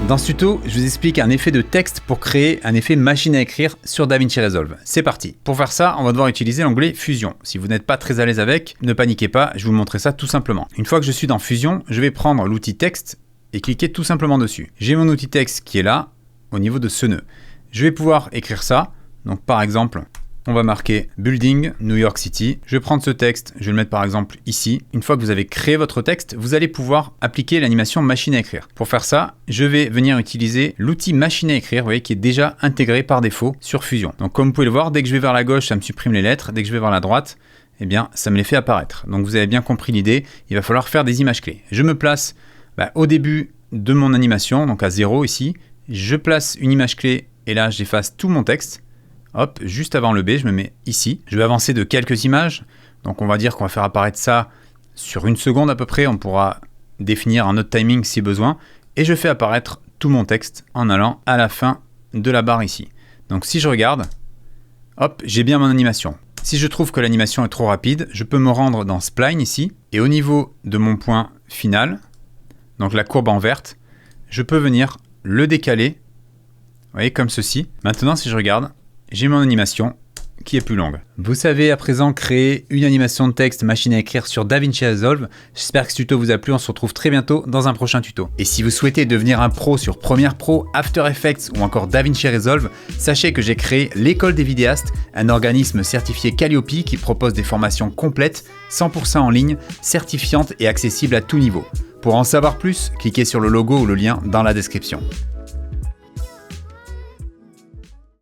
Dans ce tuto, je vous explique un effet de texte pour créer un effet machine à écrire sur DaVinci Resolve. C'est parti. Pour faire ça, on va devoir utiliser l'onglet Fusion. Si vous n'êtes pas très à l'aise avec, ne paniquez pas, je vais vous montrer ça tout simplement. Une fois que je suis dans Fusion, je vais prendre l'outil texte et cliquer tout simplement dessus. J'ai mon outil texte qui est là, au niveau de ce nœud. Je vais pouvoir écrire ça. Donc par exemple, on va marquer Building New York City. Je vais prendre ce texte, je vais le mettre par exemple ici. Une fois que vous avez créé votre texte, vous allez pouvoir appliquer l'animation machine à écrire. Pour faire ça, je vais venir utiliser l'outil machine à écrire, vous voyez, qui est déjà intégré par défaut sur Fusion. Donc comme vous pouvez le voir, dès que je vais vers la gauche, ça me supprime les lettres. Dès que je vais vers la droite, eh bien, ça me les fait apparaître. Donc vous avez bien compris l'idée, il va falloir faire des images clés. Je me place au début de mon animation, donc à 0 ici. Je place une image clé et là, j'efface tout mon texte. Hop, juste avant le B, je me mets ici. Je vais avancer de quelques images. Donc on va dire qu'on va faire apparaître ça sur 1 seconde à peu près. On pourra définir un autre timing si besoin. Et je fais apparaître tout mon texte en allant à la fin de la barre ici. Donc si je regarde, hop, j'ai bien mon animation. Si je trouve que l'animation est trop rapide, je peux me rendre dans Spline ici. Et au niveau de mon point final, donc la courbe en verte, je peux venir le décaler. Vous voyez, comme ceci. Maintenant, si je regarde, j'ai mon animation qui est plus longue. Vous savez à présent créer une animation de texte machine à écrire sur DaVinci Resolve. J'espère que ce tuto vous a plu, on se retrouve très bientôt dans un prochain tuto. Et si vous souhaitez devenir un pro sur Premiere Pro, After Effects ou encore DaVinci Resolve, sachez que j'ai créé l'école des vidéastes, un organisme certifié Calliope qui propose des formations complètes, 100% en ligne, certifiantes et accessibles à tout niveau. Pour en savoir plus, cliquez sur le logo ou le lien dans la description.